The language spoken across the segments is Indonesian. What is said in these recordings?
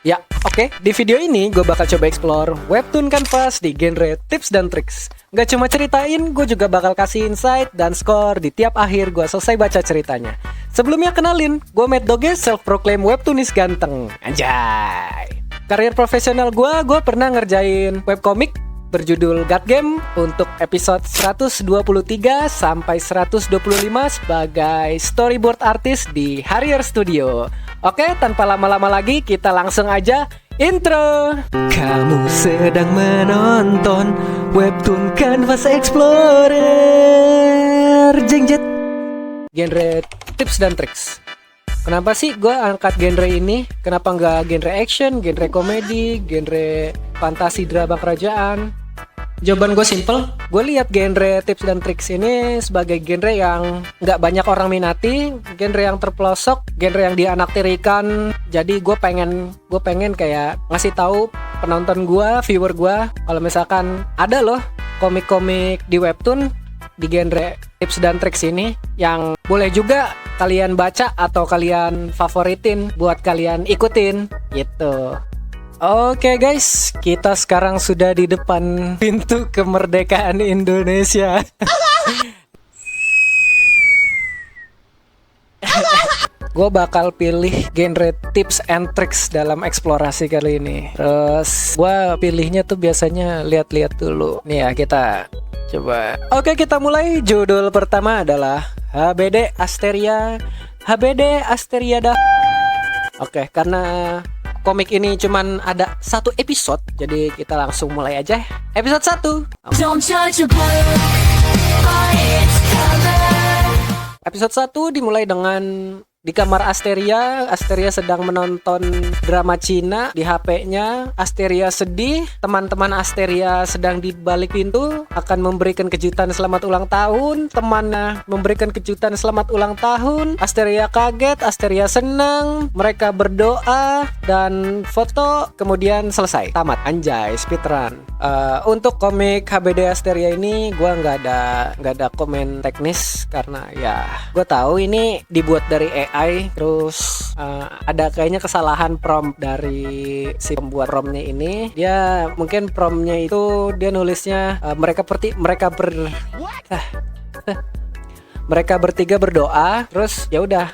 Ya, oke. Di video ini gue bakal coba explore webtoon kanvas di genre tips dan triks. Gak cuma ceritain, gue juga bakal kasih insight dan score di tiap akhir gue selesai baca ceritanya. Sebelumnya kenalin, gue Mad Doge, self-proclaim webtoonis ganteng. Anjay. Karir profesional gue pernah ngerjain webcomic berjudul God Game untuk episode 123 sampai 125 sebagai storyboard artist di Harrier Studio. Oke, tanpa lama-lama lagi kita langsung aja intro. Kamu sedang menonton webtoon Canvas Explorer. Jengjet. Genre tips dan triks. Kenapa sih gue angkat genre ini? Kenapa nggak genre action, genre komedi, genre fantasi drama kerajaan? Jawaban gue simple. Gue lihat genre tips dan triks ini sebagai genre yang nggak banyak orang minati, genre yang terpelosok, genre yang dianaktirikan. Jadi gue pengen kayak ngasih tahu penonton gue, viewer gue, kalau misalkan ada loh komik-komik di webtoon di genre tips dan triks ini yang boleh juga kalian baca atau kalian favoritin buat kalian ikutin gitu. Oke guys, kita sekarang sudah di depan pintu kemerdekaan Indonesia. Gue bakal pilih genre tips and tricks dalam eksplorasi kali ini. Terus gue pilihnya tuh biasanya lihat-lihat dulu. Nih ya, kita coba. Oke, kita mulai. Judul pertama adalah HBD Asteria. HBD Asteriada. Oke, karena komik ini cuman ada satu episode, jadi kita langsung mulai aja. Episode 1. Episode 1 dimulai dengan di kamar Asteria. Asteria sedang menonton drama Cina di HP-nya. Asteria sedih. Teman-teman Asteria sedang di balik pintu akan memberikan kejutan selamat ulang tahun. Temannya memberikan kejutan selamat ulang tahun. Asteria kaget, Asteria senang. Mereka berdoa dan foto. Kemudian selesai. Tamat. Anjay, speedrun. Untuk komik HBD Asteria ini gue nggak ada komen teknis karena ya gue tahu ini dibuat dari AI, terus ada kayaknya kesalahan prompt dari si pembuat promptnya ini. Dia mungkin promptnya itu dia nulisnya mereka bertiga berdoa, terus ya udah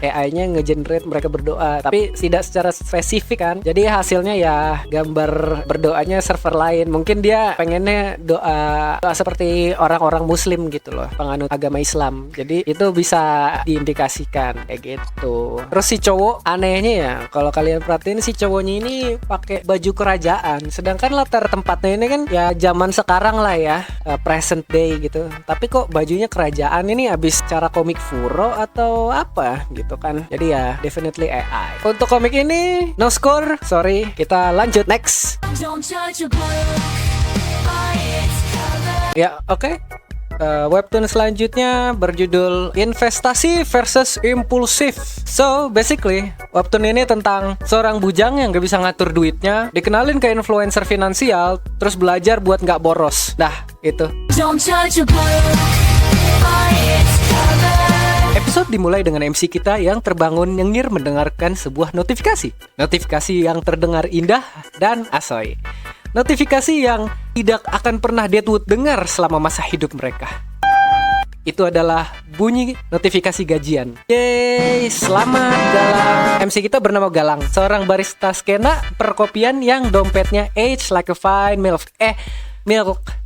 AI-nya ngegenerate mereka berdoa, tapi tidak secara spesifik kan. Jadi hasilnya ya gambar berdoanya server lain. Mungkin dia pengennya doa seperti orang-orang Muslim gitu loh, penganut agama Islam. Jadi itu bisa diindikasikan kayak gitu. Terus si cowok anehnya ya, kalau kalian perhatiin si cowoknya ini pakai baju kerajaan, sedangkan latar tempatnya ini kan ya zaman sekarang lah ya, present day gitu. Tapi kok bajunya kerajaan ini habis cara komik Furo atau apa gitu kan. Jadi ya definitely AI. Untuk komik ini no score, sorry. Kita lanjut next. Ya, oke. Webtoon selanjutnya berjudul Investasi versus Impulsif. So basically webtoon ini tentang seorang bujang yang gak bisa ngatur duitnya, dikenalin ke influencer finansial, terus belajar buat gak boros. Dah, itu. Episode dimulai dengan MC kita yang terbangun nyengir mendengarkan sebuah notifikasi. Notifikasi yang terdengar indah dan asoy. Notifikasi yang tidak akan pernah Deadwood dengar selama masa hidup mereka. Itu adalah bunyi notifikasi gajian. Yeay, selamat Galang. MC kita bernama Galang, seorang barista skena perkopian yang dompetnya age like a fine milk.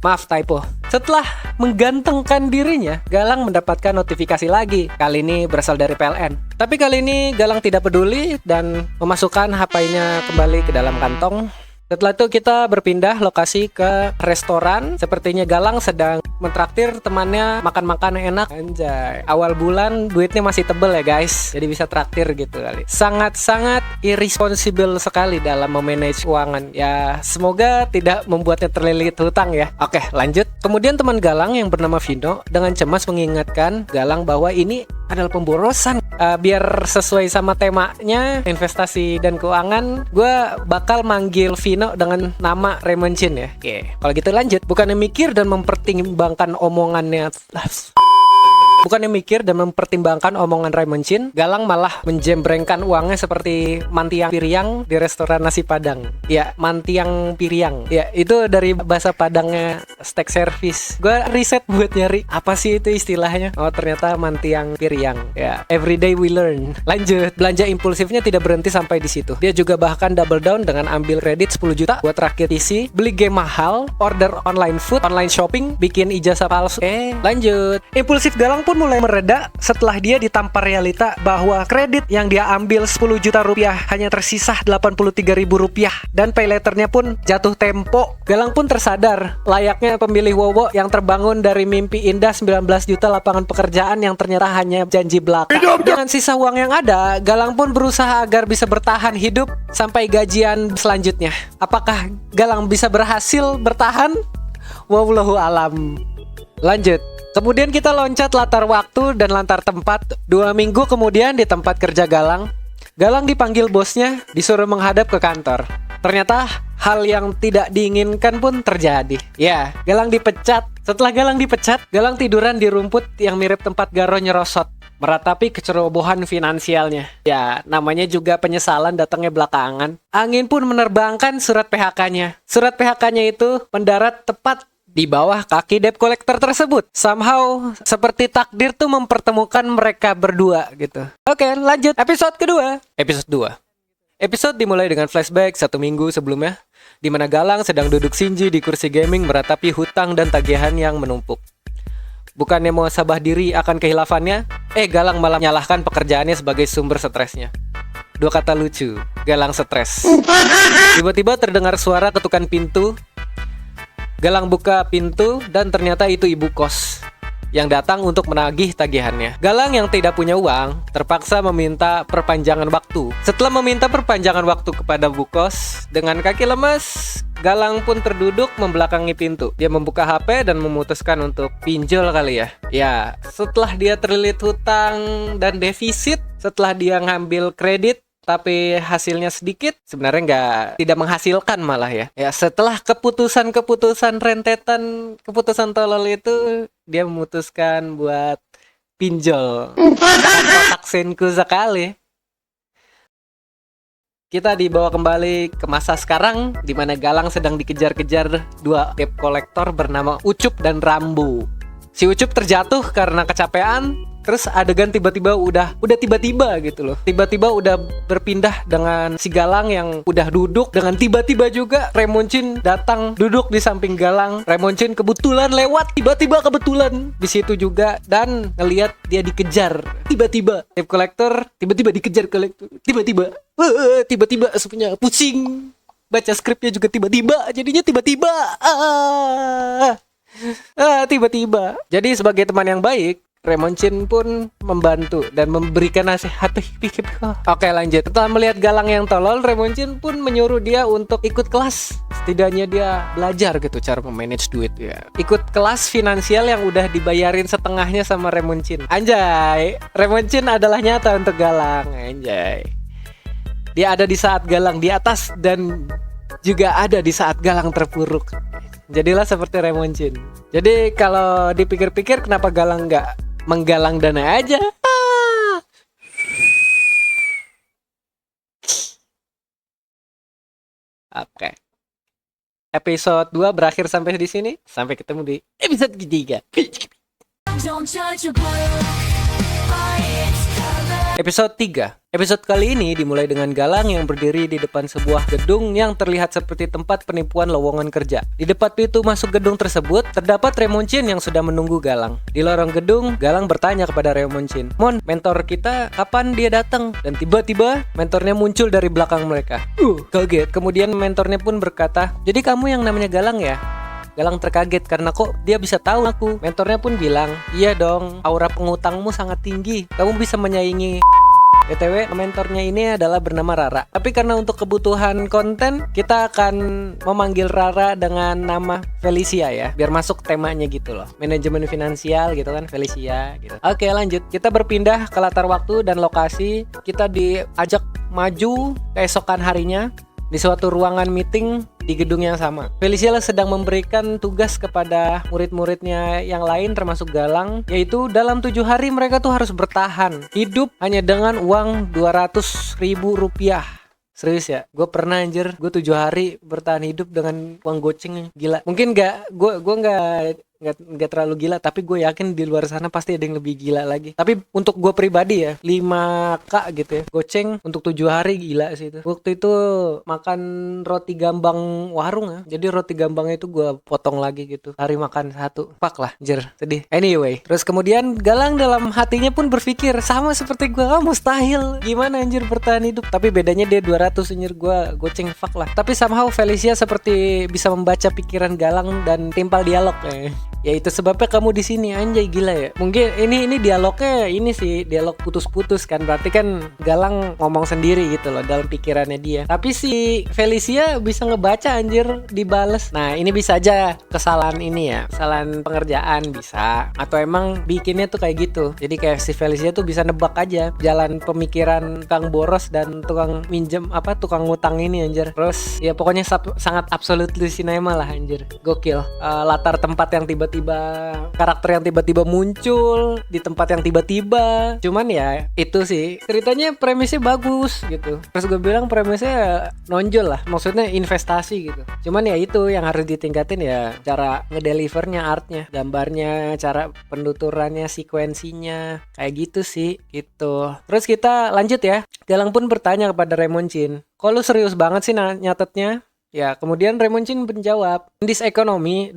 Maaf typo. Setelah menggantengkan dirinya, Galang mendapatkan notifikasi lagi. Kali ini berasal dari PLN. Tapi kali ini Galang tidak peduli dan memasukkan HP-nya kembali ke dalam kantong. Setelah itu kita berpindah lokasi ke restoran. Sepertinya Galang sedang mentraktir temannya makan-makan enak. Anjay, awal bulan duitnya masih tebel ya guys, jadi bisa traktir gitu kali. Sangat-sangat irresponsible sekali dalam memanage keuangan. Ya semoga tidak membuatnya terlilit hutang ya. Oke, lanjut. Kemudian teman Galang yang bernama Vino dengan cemas mengingatkan Galang bahwa ini adalah pemborosan. Biar sesuai sama temanya investasi dan keuangan, gue bakal manggil Vino dengan nama Raymond Chin ya. Oke, kalau gitu lanjut. Bukannya mikir dan mempertimbangkan omongannya. Bukannya mikir dan mempertimbangkan omongan Raymond Chin, Galang malah menjembrengkan uangnya seperti mantiang piriang di restoran nasi Padang. Ya, mantiang piriang. Ya, itu dari bahasa Padangnya steak service. Gue riset buat nyari apa sih itu istilahnya. Oh, ternyata mantiang piriang. Ya, everyday we learn. Lanjut, belanja impulsifnya tidak berhenti sampai di situ. Dia juga bahkan double down dengan ambil kredit 10 juta buat rakit PC, beli game mahal, order online food, online shopping, bikin ijazah palsu. Lanjut. Impulsif Galang pun mulai mereda setelah dia ditampar realita bahwa kredit yang dia ambil 10 juta rupiah hanya tersisa 83 ribu rupiah dan pay letternya pun jatuh tempo. Galang pun tersadar layaknya pemilih Wowo yang terbangun dari mimpi indah 19 juta lapangan pekerjaan yang ternyata hanya janji belaka. Dengan sisa uang yang ada, Galang pun berusaha agar bisa bertahan hidup sampai gajian selanjutnya. Apakah Galang bisa berhasil bertahan? Wallahu alam. Lanjut. Kemudian kita loncat latar waktu dan latar tempat. 2 minggu kemudian di tempat kerja Galang, Galang dipanggil bosnya, disuruh menghadap ke kantor. Ternyata hal yang tidak diinginkan pun terjadi. Ya, Galang dipecat. Setelah Galang dipecat, Galang tiduran di rumput yang mirip tempat Garo nyerosot, meratapi kecerobohan finansialnya. Ya, namanya juga penyesalan datangnya belakangan. Angin pun menerbangkan surat PHK-nya. Surat PHK-nya itu mendarat tepat di bawah kaki debt collector tersebut. Somehow seperti takdir tuh mempertemukan mereka berdua gitu. Oke, lanjut episode kedua. Episode 2. Episode dimulai dengan flashback 1 minggu sebelumnya, di mana Galang sedang duduk Shinji di kursi gaming meratapi hutang dan tagihan yang menumpuk. Bukannya mau sabah diri akan kehilafannya, Galang malah menyalahkan pekerjaannya sebagai sumber stresnya. 2 kata lucu, Galang stres. Tiba-tiba terdengar suara ketukan pintu. Galang buka pintu dan ternyata itu ibu kos yang datang untuk menagih tagihannya. Galang yang tidak punya uang terpaksa meminta perpanjangan waktu. Setelah meminta perpanjangan waktu kepada bu kos, dengan kaki lemas, Galang pun terduduk membelakangi pintu. Dia membuka HP dan memutuskan untuk pinjol kali ya. Ya, setelah dia terlilit hutang dan defisit, setelah dia ngambil kredit tapi hasilnya sedikit, sebenarnya tidak menghasilkan malah ya. Ya, setelah keputusan rentetan, keputusan tolol itu, dia memutuskan buat pinjol. Kotak senku sekali. Kita dibawa kembali ke masa sekarang, di mana Galang sedang dikejar-kejar 2 debt collector bernama Ucup dan Rambo. Si Ucup terjatuh karena kecapean. Terus adegan tiba-tiba udah tiba-tiba gitu loh. Tiba-tiba udah berpindah dengan si Galang yang udah duduk. Dengan tiba-tiba juga Raymond Chin datang duduk di samping Galang. Raymond Chin kebetulan lewat, tiba-tiba kebetulan di situ juga dan ngelihat dia dikejar. Tiba-tiba debt collector tiba-tiba dikejar kolektor. Tiba-tiba semuanya pusing. Baca skripnya juga tiba-tiba. Jadinya tiba-tiba. Tiba-tiba. Jadi sebagai teman yang baik, Raymond Chin pun membantu dan memberikan nasihat. Oke, lanjut. Setelah melihat Galang yang tolol, Raymond Chin pun menyuruh dia untuk ikut kelas. Setidaknya dia belajar gitu cara memanage duit ya. Ikut kelas finansial yang udah dibayarin setengahnya sama Raymond Chin. Anjay, Raymond Chin adalah nyata untuk Galang. Anjay. Dia ada di saat Galang di atas dan juga ada di saat Galang terpuruk. Jadilah seperti Raymond Chin. Jadi kalau dipikir-pikir, kenapa Galang nggak menggalang dana aja? Oke. Episode 2 berakhir sampai di sini. Sampai ketemu di episode 3. Episode 3. Episode kali ini dimulai dengan Galang yang berdiri di depan sebuah gedung yang terlihat seperti tempat penipuan lowongan kerja. Di depan pintu masuk gedung tersebut, terdapat Raymond Chin yang sudah menunggu Galang. Di lorong gedung, Galang bertanya kepada Raymond Chin, "Mon, mentor kita kapan dia datang?" Dan tiba-tiba mentornya muncul dari belakang mereka. Kaget. Kemudian mentornya pun berkata, "Jadi kamu yang namanya Galang ya?" Galang terkaget karena kok dia bisa tahu aku. Mentornya pun bilang, "Iya dong, aura pengutangmu sangat tinggi. Kamu bisa menyaingi." BTW, mentornya ini adalah bernama Rara. Tapi karena untuk kebutuhan konten, kita akan memanggil Rara dengan nama Felicia ya, biar masuk temanya gitu loh. Manajemen finansial gitu kan, Felicia gitu. Oke, lanjut. Kita berpindah ke latar waktu dan lokasi. Kita diajak maju keesokan harinya. di suatu ruangan meeting di gedung yang sama. Felicia sedang memberikan tugas kepada murid-muridnya yang lain termasuk Galang, yaitu dalam 7 hari mereka tuh harus bertahan hidup hanya dengan uang 200.000 rupiah. Serius ya, gue pernah anjir, gue 7 hari bertahan hidup dengan uang goceng. Gila, mungkin gue nggak terlalu gila, tapi gue yakin di luar sana pasti ada yang lebih gila lagi. Tapi untuk gue pribadi ya, 5K gitu ya goceng untuk 7 hari, gila sih itu. Waktu itu makan roti gambang warung ya, jadi roti gambangnya itu gue potong lagi gitu, hari makan satu, fuck lah anjir, sedih. Anyway, terus kemudian Galang dalam hatinya pun berpikir sama seperti gue, mustahil, gimana anjir bertahan hidup. Tapi bedanya dia 200 anjir, gue goceng, fuck lah. Tapi somehow Felicia seperti bisa membaca pikiran Galang dan timpal dialog ya itu sebabnya kamu di sini, anjay, gila ya. Mungkin ini dialognya ini sih dialog putus-putus kan, berarti kan Galang ngomong sendiri gitu loh dalam pikirannya dia. Tapi si Felicia bisa ngebaca anjir, dibales. Nah ini bisa aja kesalahan ini ya, kesalahan pengerjaan bisa, atau emang bikinnya tuh kayak gitu. Jadi kayak si Felicia tuh bisa nebak aja jalan pemikiran tukang boros dan tukang minjem tukang ngutang ini anjir. Terus ya pokoknya sangat absolutely cinema lah anjir, gokil. Latar tempat yang tiba-tiba, karakter yang tiba-tiba muncul di tempat yang tiba-tiba. Cuman ya itu sih ceritanya, premisnya bagus gitu. Terus gue bilang premisnya nonjol lah, maksudnya investasi gitu. Cuman ya itu yang harus ditingkatin ya, cara ngedelivernya, artnya, gambarnya, cara penuturannya, sekuensinya, kayak gitu sih gitu. Terus kita lanjut ya. Galang pun bertanya kepada Remoncin, kok lu serius banget sih nyatetnya? Ya kemudian Remoncin menjawab, this economy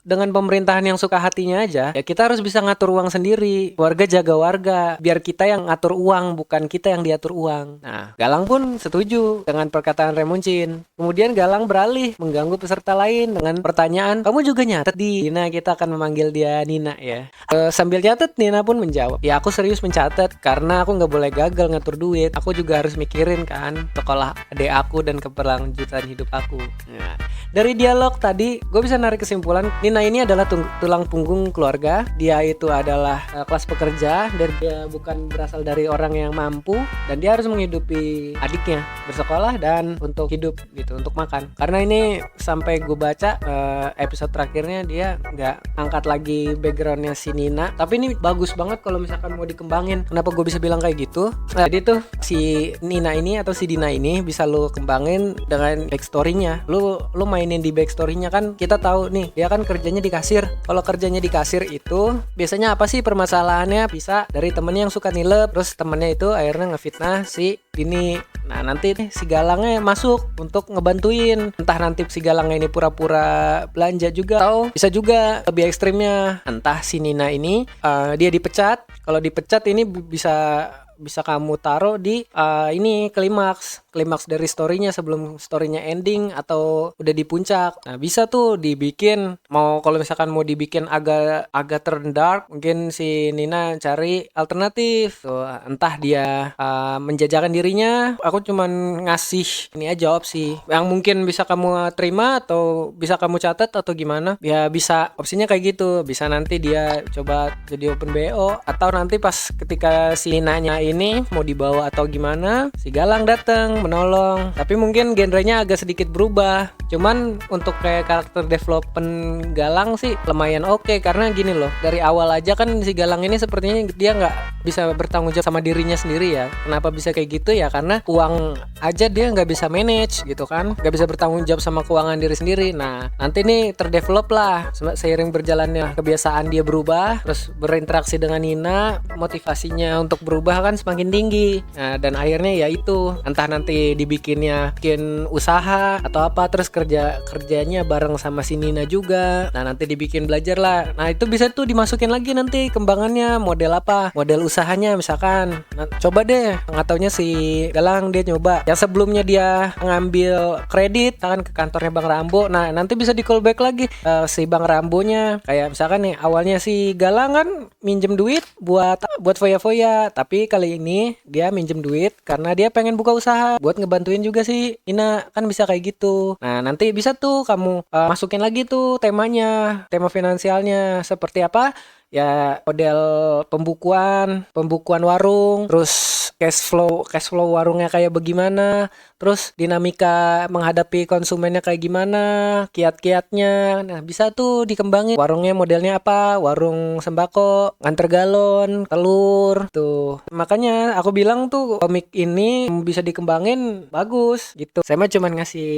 dengan pemerintahan yang suka hatinya aja, ya kita harus bisa ngatur uang sendiri. Warga jaga warga, biar kita yang ngatur uang, bukan kita yang diatur uang. Nah, Galang pun setuju dengan perkataan Remoncin. Kemudian Galang beralih mengganggu peserta lain dengan pertanyaan, kamu juga nyatet di? Nina, kita akan memanggil dia Nina ya. Sambil nyatet, Nina pun menjawab, ya aku serius mencatat karena aku nggak boleh gagal ngatur duit. Aku juga harus mikirin kan sekolah adik aku dan keberlanjutan hidup aku. Nah, dari dialog tadi, gue bisa narik kesimpulan, Nina ini adalah tulang punggung keluarga. Dia itu adalah kelas pekerja, dan dia bukan berasal dari orang yang mampu, dan dia harus menghidupi adiknya bersekolah dan untuk hidup gitu, untuk makan. Karena ini sampai gue baca episode terakhirnya dia nggak angkat lagi backgroundnya si Nina, tapi ini bagus banget kalau misalkan mau dikembangin. Kenapa gue bisa bilang kayak gitu? Jadi tuh si Nina ini atau si Dina ini bisa lo kembangin dengan backstory-nya. Lu mainin di backstory-nya kan, kita tahu nih dia kan kerjanya di kasir. Kalau kerjanya di kasir itu biasanya apa sih permasalahannya? Bisa dari temennya yang suka nilep, terus temennya itu akhirnya ngefitnah si Dini. Nah nanti si Galangnya masuk untuk ngebantuin. Entah nanti si Galangnya ini pura-pura belanja juga, atau bisa juga lebih ekstrimnya, entah si Nina ini dia dipecat. Kalau dipecat ini bisa kamu taruh di ini klimaks dari storynya sebelum storynya ending atau udah di puncak. Nah bisa tuh dibikin, kalau misalkan mau dibikin agak turn dark, mungkin si Nina cari alternatif tuh, entah dia menjajakan dirinya. Aku cuman ngasih ini aja opsi yang mungkin bisa kamu terima atau bisa kamu catat atau gimana ya. Bisa opsinya kayak gitu, bisa nanti dia coba jadi open BO, atau nanti pas ketika si Ninanya ini mau dibawa atau gimana, si Galang datang menolong. Tapi mungkin genrenya agak sedikit berubah. Cuman untuk kayak karakter development Galang sih lumayan oke, karena gini loh, dari awal aja kan si Galang ini sepertinya dia nggak bisa bertanggung jawab sama dirinya sendiri ya. Kenapa bisa kayak gitu ya? Karena uang aja dia nggak bisa manage gitu kan, nggak bisa bertanggung jawab sama keuangan diri sendiri. Nah nanti nih terdevelop lah seiring berjalannya, kebiasaan dia berubah, terus berinteraksi dengan Nina, motivasinya untuk berubah kan semakin tinggi. Nah dan akhirnya ya itu, entah nanti bikin usaha atau apa, terus kerjanya bareng sama si Nina juga. Nah nanti dibikin belajar lah. Nah itu bisa tuh dimasukin lagi nanti kembangannya, model apa, model usahanya misalkan. Nah, coba deh, nggak taunya si Galang dia nyoba yang sebelumnya dia ngambil kredit kan ke kantornya Bang Rambo. Nah nanti bisa di callback lagi si Bang Rambonya, kayak misalkan nih awalnya si Galang kan minjem duit buat foya-foya, tapi kali ini dia minjem duit karena dia pengen buka usaha buat ngebantuin juga sih Nina, kan bisa kayak gitu. Nah nanti bisa tuh kamu masukin lagi tuh tema finansialnya seperti apa. Ya model pembukuan warung, terus cash flow warungnya kayak bagaimana, terus dinamika menghadapi konsumennya kayak gimana, kiat-kiatnya. Nah, bisa tuh dikembangin. Warungnya modelnya apa? Warung sembako, nganter galon, telur tuh. Makanya aku bilang tuh komik ini bisa dikembangin bagus gitu. Saya mah cuman ngasih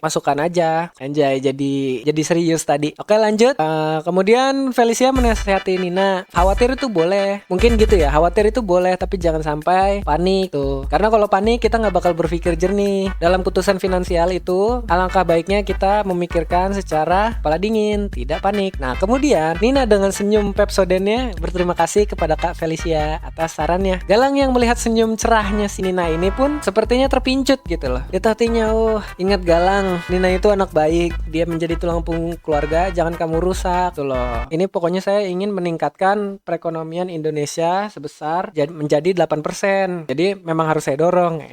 masukan aja. Anjay, jadi serius tadi. Oke, lanjut. Kemudian Felicia menasehati Nina, khawatir itu boleh. Mungkin gitu ya, khawatir itu boleh, tapi jangan sampai panik tuh. Karena kalau panik kita nggak bakal berpikir jernih. Dalam putusan finansial itu, alangkah baiknya kita memikirkan secara kepala dingin, tidak panik. Nah, kemudian Nina dengan senyum Pepsodentnya berterima kasih kepada Kak Felicia atas sarannya. Galang yang melihat senyum cerahnya si Nina ini pun sepertinya terpincut gitu loh. Itu hatinya, oh ingat Galang, Nina itu anak baik, dia menjadi tulang punggung keluarga, jangan kamu rusak tuh loh. Ini pokoknya saya ingin meningkatkan perekonomian Indonesia sebesar menjadi 8%. Jadi memang harus saya dorong.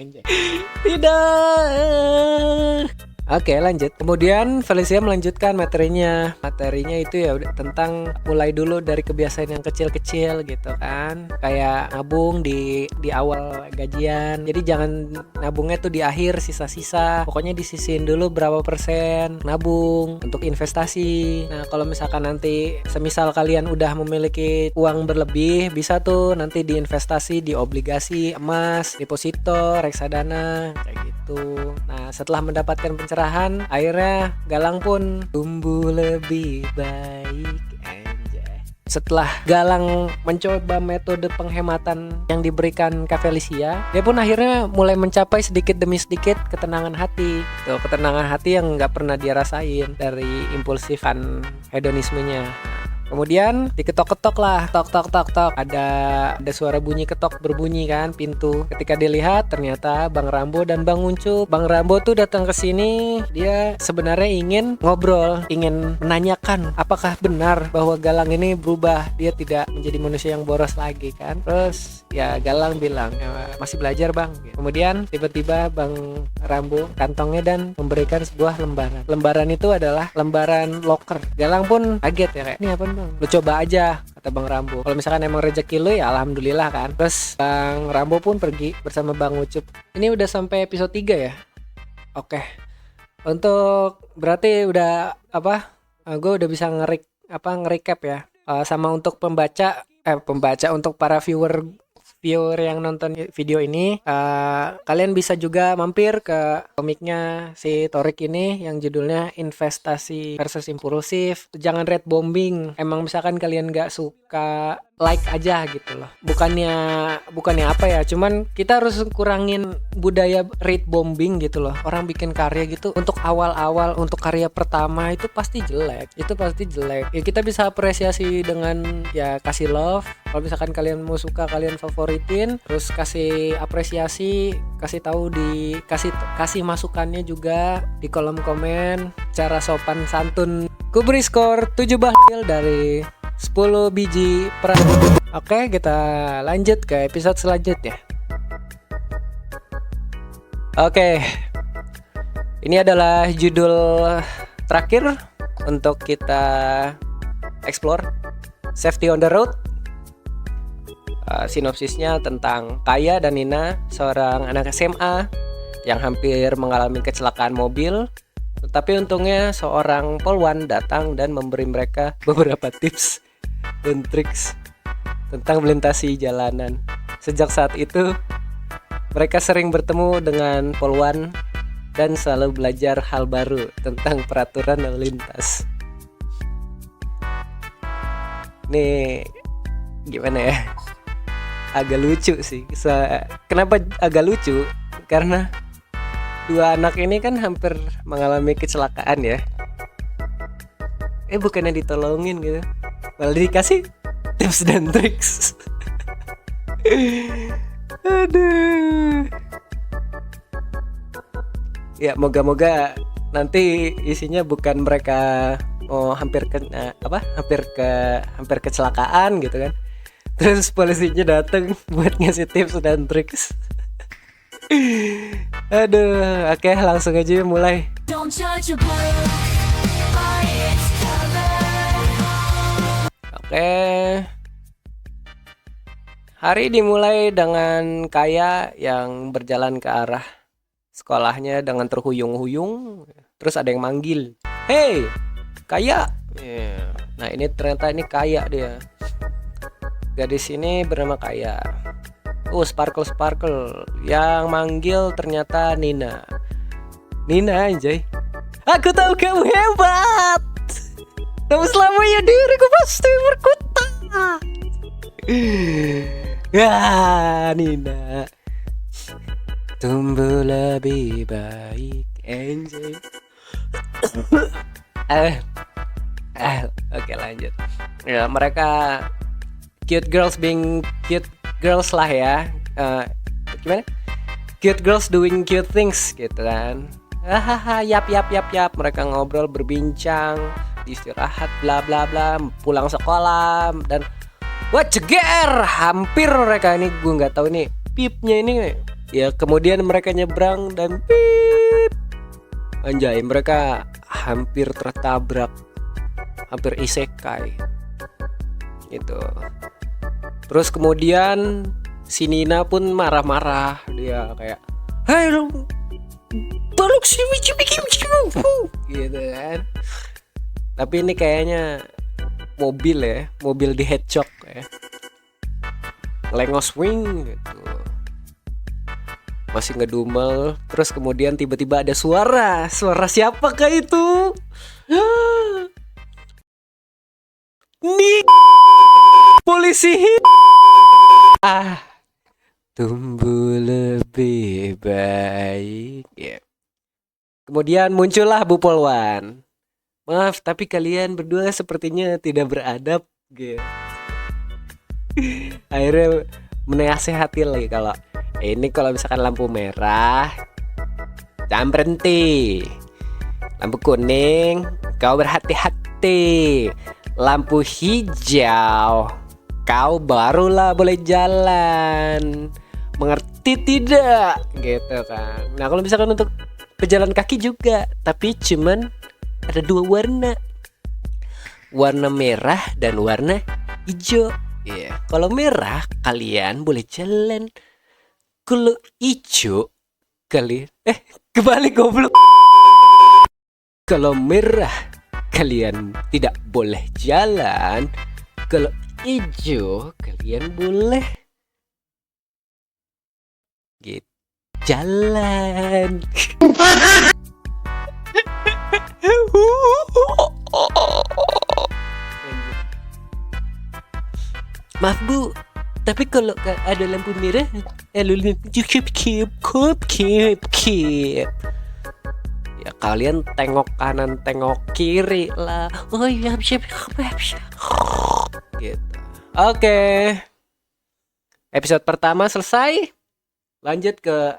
Tidak. Oke, lanjut. Kemudian Felicia melanjutkan materinya. Materinya itu ya udah tentang mulai dulu dari kebiasaan yang kecil-kecil gitu kan. Kayak nabung di awal gajian. Jadi jangan nabungnya tuh di akhir sisa-sisa. Pokoknya disisihin dulu berapa persen nabung untuk investasi. Nah, kalau misalkan nanti semisal kalian udah memiliki uang berlebih, bisa tuh nanti diinvestasi di obligasi, emas, deposito, reksadana kayak gitu. Nah, setelah mendapatkan pencerahan, akhirnya Galang pun tumbuh lebih baik. Anjay. Setelah Galang mencoba metode penghematan yang diberikan Kak Felicia, dia pun akhirnya mulai mencapai sedikit demi sedikit ketenangan hati. Tuh, ketenangan hati yang nggak pernah dia rasain dari impulsifan hedonismenya. Kemudian diketok-ketok lah, tok tok tok tok. Ada suara bunyi ketok berbunyi kan pintu. Ketika dilihat ternyata Bang Rambo dan Bang Uncup. Bang Rambo tuh datang ke sini, dia sebenarnya ingin ngobrol, ingin menanyakan apakah benar bahwa Galang ini berubah, dia tidak menjadi manusia yang boros lagi kan. Terus ya Galang bilang, masih belajar Bang. Kemudian tiba-tiba Bang Rambo kantongnya dan memberikan sebuah lembaran. Lembaran itu adalah lembaran loker. Galang pun kaget ya, kayak ini apa Bang? Lu coba aja, kata Bang Rambo. Kalau misalkan emang rezeki lu ya alhamdulillah kan. Terus Bang Rambo pun pergi bersama Bang Ucup. Ini udah sampai episode 3 ya. Oke. Untuk berarti udah gue udah bisa nge-recap ya. Sama untuk pembaca untuk para viewer yang nonton video ini, kalian bisa juga mampir ke komiknya si Torik ini yang judulnya Investasi versus Impulsif. Jangan rate bombing. Emang misalkan kalian gak suka, like aja gitu loh. Bukannya apa ya, cuman kita harus kurangin budaya rate bombing gitu loh. Orang bikin karya gitu untuk awal-awal, untuk karya pertama itu pasti jelek. Ya kita bisa apresiasi dengan ya kasih love. Kalau misalkan kalian mau suka, kalian favoritin, terus kasih apresiasi, kasih masukannya juga di kolom komen secara sopan santun. Ku beri skor 7 bahlil dari 10 biji peran. Oke, kita lanjut ke episode selanjutnya. Oke, ini adalah judul terakhir untuk kita explore, Safety on the Road. Sinopsisnya tentang Kaya dan Nina, seorang anak SMA yang hampir mengalami kecelakaan mobil. Tetapi untungnya seorang polwan datang dan memberi mereka beberapa tips dan triks tentang melintasi jalanan. Sejak saat itu mereka sering bertemu dengan polwan dan selalu belajar hal baru tentang peraturan lalu lintas. Nih gimana ya, agak lucu sih. Kenapa agak lucu? Karena dua anak ini kan hampir mengalami kecelakaan ya. Bukannya ditolongin gitu, malah dikasih tips dan triks. Aduh. Ya moga-moga nanti isinya bukan mereka hampir kecelakaan gitu kan. Terus polisinya datang buat ngasih tips dan triks. Aduh, oke, langsung aja mulai. Oke. Hari dimulai dengan Kaya yang berjalan ke arah sekolahnya dengan terhuyung-huyung. Terus ada yang manggil, "Hey, Kaya." Nah ini ternyata ini Kaya dia. Gadis ini bernama Kaya. Sparkle. Yang manggil ternyata Nina. Nina anjay. "Aku tahu kamu hebat. Tapi selamanya diriku pasti berkutat." Ya, Nina. Tumbuh lebih baik, anjay. Oke lanjut. Ya, mereka cute girls being cute girls lah ya. Gimana? Cute girls doing cute things gitu kan. Hahaha, yap. Mereka ngobrol, berbincang, istirahat, bla bla bla, pulang sekolah dan ceger, hampir mereka ini gue nggak tahu nih pipnya ini ya. Kemudian mereka nyebrang dan pip, anjay, mereka hampir tertabrak, hampir isekai gitu. Terus kemudian si Nina pun marah-marah, dia kayak, "Hei lu, balok sini gitu kan." Tapi ini kayaknya mobil ya, mobil di headshot ya, lengos wing gitu, masih ngedumel. Terus kemudian tiba-tiba ada suara siapakah itu? Nih polisi. Tumbuh lebih baik ya. Kemudian muncullah Bu Polwan. "Maaf, tapi kalian berdua sepertinya tidak beradab." Gitu. Akhirnya menasehati lagi kalau ini kalau misalkan lampu merah jangan berhenti, lampu kuning kau berhati-hati, lampu hijau kau barulah boleh jalan. Mengerti tidak? Gitu kan. Nah kalau misalkan untuk pejalan kaki juga, tapi cuman ada 2 warna, warna merah dan warna hijau. Iya, kalau merah kalian boleh jalan, kalau hijau kalian kebalik goblok. Kalau merah kalian tidak boleh jalan, kalau hijau kalian boleh gitu jalan. "Maaf Bu, tapi kalau ada lampu merah, ya kalian tengok kanan, tengok kiri lah." "Oh iya, siap." Gitu. Oke. Episode pertama selesai. Lanjut ke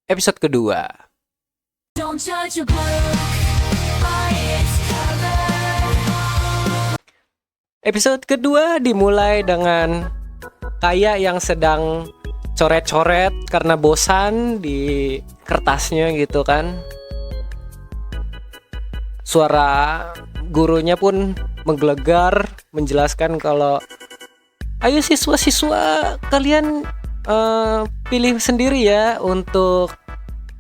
episode kedua. Don't judge a book by its cover. Episode kedua dimulai dengan Kaya yang sedang coret-coret karena bosan di kertasnya gitu kan. Suara gurunya pun menggelegar menjelaskan kalau, "Ayo siswa-siswa kalian pilih sendiri ya untuk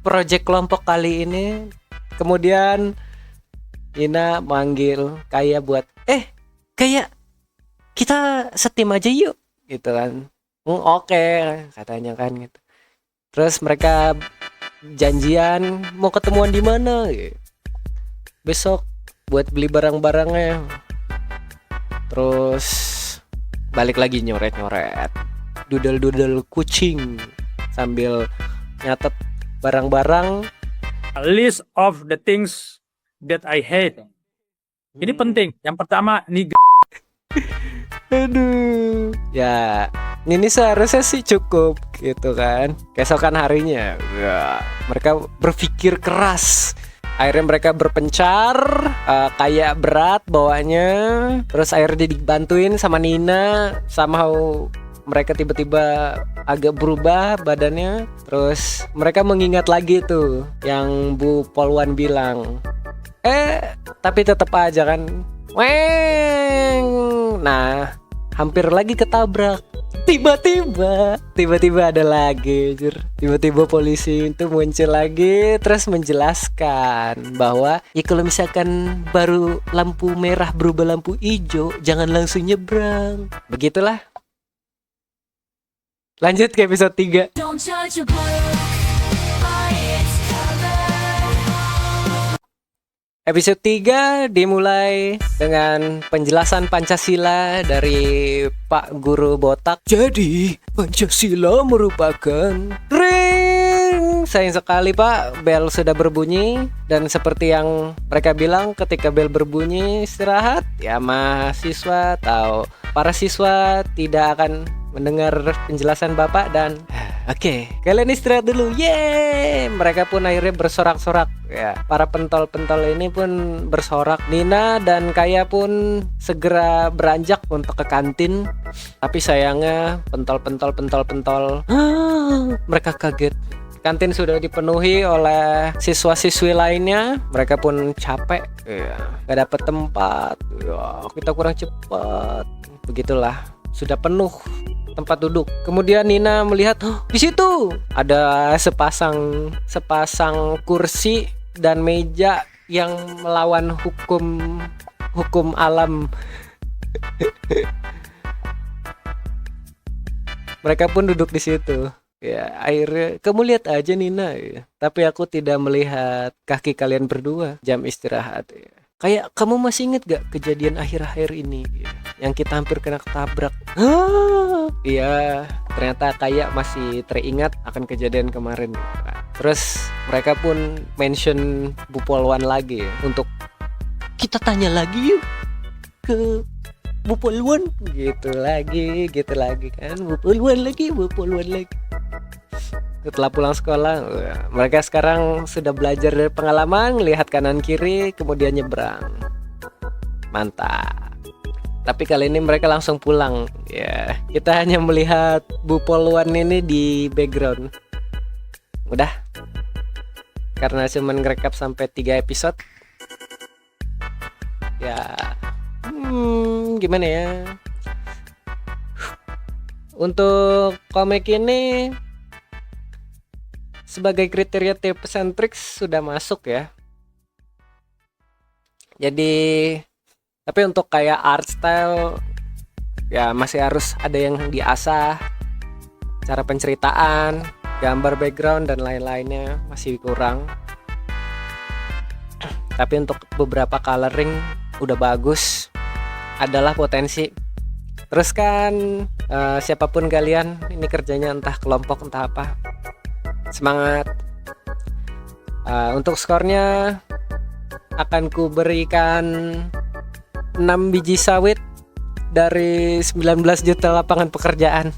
proyek kelompok kali ini." Kemudian Nina manggil Kaya buat, "Kaya, kita setim aja yuk." Gitu kan. Oke, katanya kan gitu. Terus mereka janjian mau ketemuan di mana gitu. Besok buat beli barang-barangnya. Terus balik lagi nyoret-nyoret, dudel-dudel kucing sambil nyatet barang-barang. A list of the things that I hate. Ini penting. Yang pertama, niga. Aduh. Ya, ini seharusnya sih cukup gitu kan. Keesokan harinya, mereka berpikir keras. Akhirnya mereka berpencar, kayak berat bawanya. Terus akhirnya dibantuin sama Nina. Somehow mereka tiba-tiba agak berubah badannya. Terus mereka mengingat lagi tuh yang Bu Polwan bilang. Tapi tetap aja kan Weng. Nah, hampir lagi ketabrak. Tiba-tiba ada lagi, jur. Tiba-tiba polisi itu muncul lagi, terus menjelaskan bahwa ya kalau misalkan baru lampu merah berubah lampu hijau, jangan langsung nyebrang. Begitulah. Lanjut ke episode 3. Don't judge a book by its cover. Episode 3 dimulai dengan penjelasan Pancasila dari Pak Guru Botak. Jadi, Pancasila merupakan ring. Sayang sekali Pak, bel sudah berbunyi. Dan seperti yang mereka bilang, ketika bel berbunyi istirahat, ya mahasiswa atau para siswa tidak akan mendengar penjelasan Bapak dan Oke, kalian istirahat dulu. Yeay, mereka pun akhirnya bersorak-sorak. Ya, para pentol-pentol ini pun bersorak. Nina dan Kaya pun segera beranjak untuk ke kantin. Tapi sayangnya pentol, mereka kaget. Kantin sudah dipenuhi oleh siswa-siswi lainnya. Mereka pun capek. Ya, gak dapet tempat. Ya, kita kurang cepat. Begitulah, sudah penuh tempat duduk. Kemudian Nina melihat di situ ada sepasang kursi dan meja yang melawan hukum alam. Mereka pun duduk di situ. Ya, akhirnya kamu lihat aja Nina. Ya. Tapi aku tidak melihat kaki kalian berdua jam istirahat. Ya. Kayak kamu masih inget gak kejadian akhir-akhir ini yang kita hampir kena ketabrak? Iya, ternyata kayak masih teringat akan kejadian kemarin. Terus mereka pun mention Bu Polwan lagi untuk kita tanya lagi yuk ke Bu Polwan. Gitu lagi kan. Bu Polwan lagi. Setelah pulang sekolah, mereka sekarang sudah belajar dari pengalaman, lihat kanan kiri, kemudian nyebrang. Mantap. Tapi kali ini mereka langsung pulang. Ya, kita hanya melihat Bu Polwan ini di background. Udah. Karena cuman ngerekap sampai 3 episode. Ya. Gimana ya? Untuk komik ini sebagai kriteria tips and tricks sudah masuk ya. Jadi tapi untuk kayak art style ya masih harus ada yang diasah. Cara penceritaan, gambar background dan lain-lainnya masih kurang. Tapi untuk beberapa coloring udah bagus. Adalah potensi. Terus kan siapapun kalian ini kerjanya entah kelompok entah apa. Semangat. Untuk skornya akan ku berikan 6 biji sawit dari 19 juta lapangan pekerjaan.